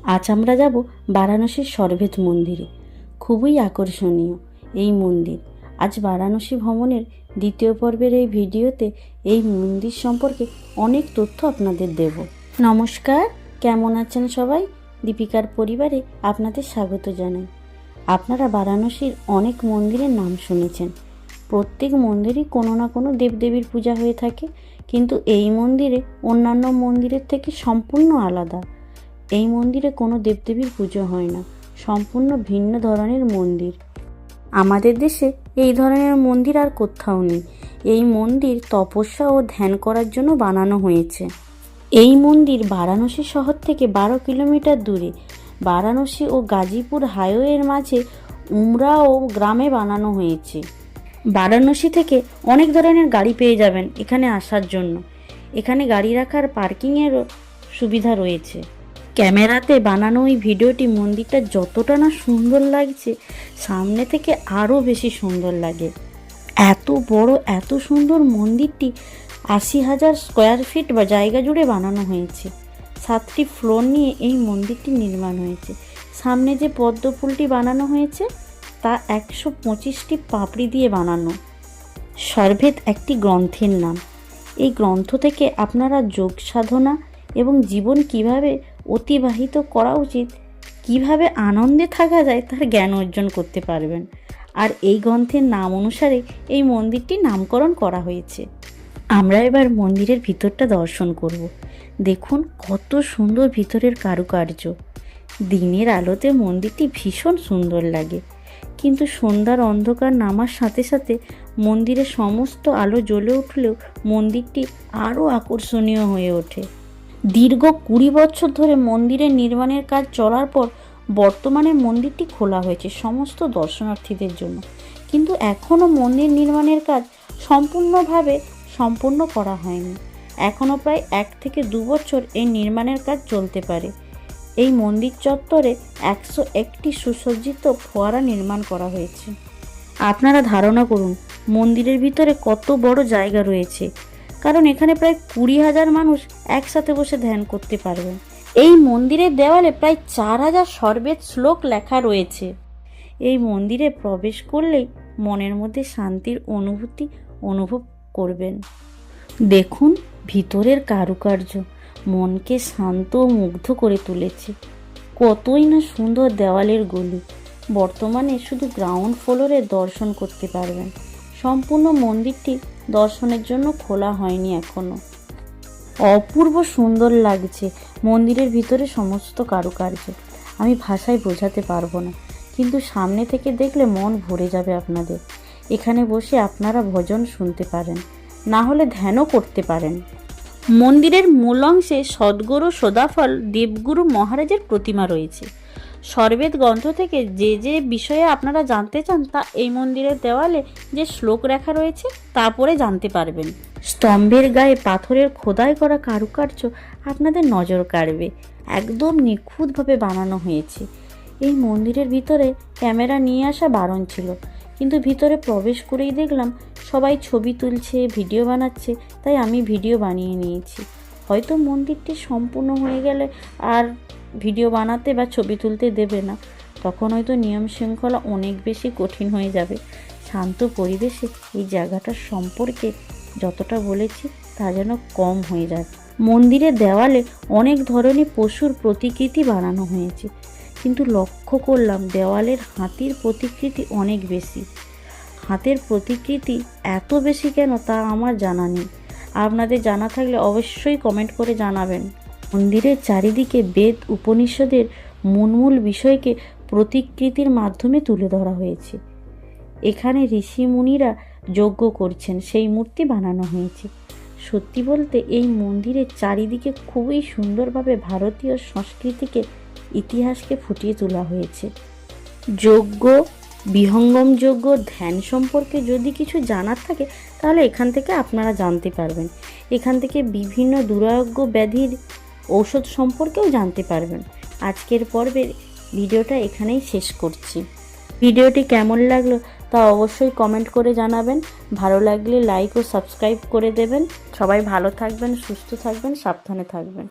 আজ আমরা যাব বারাণসীর সরভেদ মন্দিরে। খুবই আকর্ষণীয় এই মন্দির। আজ বারাণসী ভ্রমণের দ্বিতীয় পর্বের এই ভিডিওতে এই মন্দির সম্পর্কে অনেক তথ্য আপনাদের দেব। নমস্কার, কেমন আছেন সবাই? দীপিকার পরিবারে আপনাদের স্বাগত জানাই। আপনারা বারাণসীর অনেক মন্দিরের নাম শুনেছেন। প্রত্যেক মন্দিরই কোনো না কোনো দেবদেবীর পূজা হয়ে থাকে, কিন্তু এই মন্দিরে অন্যান্য মন্দিরের থেকে সম্পূর্ণ আলাদা। এই মন্দিরে কোনো দেবদেবীর পুজো হয় না, সম্পূর্ণ ভিন্ন ধরনের মন্দির। আমাদের দেশে এই ধরনের মন্দির আর কোথাও নেই। এই মন্দির তপস্যা ও ধ্যান করার জন্য বানানো হয়েছে। এই মন্দির বারাণসী শহর থেকে 12 কিলোমিটার দূরে, বারাণসী ও গাজীপুর হাইওয়ের মাঝে উমরাও গ্রামে বানানো হয়েছে। বারাণসী থেকে অনেক ধরনের গাড়ি পেয়ে যাবেন এখানে আসার জন্য। এখানে গাড়ি রাখার পার্কিংয়েরও সুবিধা রয়েছে। ক্যামেরাতে বানানো এই ভিডিওটি মন্দিরটা যতটা না সুন্দর লাগছে, সামনে থেকে আরও বেশি সুন্দর লাগে। এত বড় এত সুন্দর মন্দিরটি 80,000 স্কোয়ার ফিট বা জায়গা জুড়ে বানানো হয়েছে। 7টি ফ্লোর নিয়ে এই মন্দিরটি নির্মাণ হয়েছে। সামনে যে পদ্ম ফুলটি বানানো হয়েছে তা 125টি পাপড়ি দিয়ে বানানো। সরভেদ একটি গ্রন্থের নাম। এই গ্রন্থ থেকে আপনারা যোগ সাধনা এবং জীবন কিভাবে অতিবাহিত করা উচিত, কিভাবে আনন্দে থাকা যায় তার জ্ঞান অর্জন করতে পারবেন। আর এই গ্রন্থের নাম অনুসারে এই মন্দিরটি নামকরণ করা হয়েছে। আমরা এবার মন্দিরের ভিতরটা দর্শন করব। দেখুন কত সুন্দর ভিতরের কারুকার্য। দিনের আলোতে মন্দিরটি ভীষণ সুন্দর লাগে, কিন্তু সন্ধ্যার অন্ধকার নামার সাথে সাথে মন্দিরের সমস্ত আলো জ্বলে উঠলেও মন্দিরটি আরও আকর্ষণীয় হয়ে ওঠে। দীর্ঘ 20 বছর ধরে মন্দিরের নির্মাণের কাজ চলার পর বর্তমানে মন্দিরটি খোলা হয়েছে সমস্ত দর্শনার্থীদের জন্য, কিন্তু এখনও মন্দির নির্মাণের কাজ সম্পূর্ণভাবে সম্পন্ন করা হয়নি। এখনও প্রায় 1 থেকে 2 বছর এই নির্মাণের কাজ চলতে পারে। এই মন্দির চত্বরে 101টি সুসজ্জিত ফোয়ারা নির্মাণ করা হয়েছে। আপনারা ধারণা করুন মন্দিরের ভিতরে কত বড় জায়গা রয়েছে, কারণ এখানে প্রায় 20,000 মানুষ একসাথে বসে ধ্যান করতে পারবেন। এই মন্দিরের দেওয়ালে প্রায় 4,000 সরভেদ শ্লোক লেখা রয়েছে। এই মন্দিরে প্রবেশ করলেই মনের মধ্যে শান্তির অনুভূতি অনুভব করবেন। দেখুন ভিতরের কারুকার্য মনকে শান্ত ও মুগ্ধ করে তুলেছে। কতই না সুন্দর দেওয়ালের গলি। বর্তমানে শুধু গ্রাউন্ড ফ্লোরে দর্শন করতে পারবেন। সম্পূর্ণ মন্দিরটি দর্শনের জন্য খোলা হয়নি এখনো। অপূর্ব সুন্দর লাগছে মন্দিরের ভিতরে সমস্ত কারুকার্য। আমি ভাষায় বোঝাতে পারবো না, কিন্তু সামনে থেকে দেখলে মন ভরে যাবে আপনাদের। এখানে বসে আপনারা ভজন শুনতে পারেন, না হলে ধ্যানও করতে পারেন। মন্দিরের মূল অংশে সদ্গুরু সদাফল দেবগুরু মহারাজের প্রতিমা রয়েছে। সরভেদ গ্রন্থ থেকে যে যে বিষয়ে আপনারা জানতে চান তা এই মন্দিরের দেওয়ালে যে শ্লোক লেখা রয়েছে তা পড়ে জানতে পারবেন। স্তম্ভের গায়ে পাথরের খোদাই করা কারুকার্য আপনাদের নজর কাড়বে। একদম নিখুঁতভাবে বানানো হয়েছে। এই মন্দিরের ভিতরে ক্যামেরা নিয়ে আসা বারণ ছিল, কিন্তু ভিতরে প্রবেশ করেই দেখলাম সবাই ছবি তুলছে, ভিডিও বানাচ্ছে, তাই আমি ভিডিও বানিয়ে নিয়েছি। হয়তো মন্দিরটি সম্পূর্ণ হয়ে গেলে আর ভিডিও বানাতে বা ছবি তুলতে দেবে না, তখন হয়তো নিয়ম শৃঙ্খলা অনেক বেশি কঠিন হয়ে যাবে। শান্ত পরিবেশে এই জায়গাটার সম্পর্কে যতটা বলেছি তা যেন কম হয়ে যায়। মন্দিরের দেওয়ালে অনেক ধরনের পশুর প্রতিকৃতি বানানো হয়েছে, কিন্তু লক্ষ্য করলাম দেওয়ালের হাতির প্রতিকৃতি অনেক বেশি। হাতের প্রতিকৃতি এত বেশি কেন তা আমার জানা নেই। আপনাদের জানা থাকলে অবশ্যই কমেন্ট করে জানাবেন। মন্দিরের চারিদিকে বেদ উপনিষদের মূল বিষয়কে প্রতিকৃতির মাধ্যমে তুলে ধরা হয়েছে। এখানে ঋষি মুনিরা যজ্ঞ করছেন, সেই মূর্তি বানানো হয়েছে। সত্যি বলতে এই মন্দিরের চারিদিকে খুবই সুন্দরভাবে ভারতীয় সংস্কৃতিকে ইতিহাসকে ফুটিয়ে তোলা হয়েছে। যজ্ঞ, বিহঙ্গম যজ্ঞ, ধ্যান সম্পর্কে যদি কিছু জানার থাকে তাহলে এখান থেকে আপনারা জানতে পারবেন। এখান থেকে বিভিন্ন দুরারোগ্য ব্যাধির ঔষধ সম্পর্কেও জানতে পারবেন। আজকের পর্বের ভিডিওটা এখানেই শেষ করছি। ভিডিওটি কেমন লাগলো তা অবশ্যই কমেন্ট করে জানাবেন। ভালো লাগলে লাইক ও সাবস্ক্রাইব করে দেবেন। সবাই ভালো থাকবেন, সুস্থ থাকবেন, সাবধানে থাকবেন।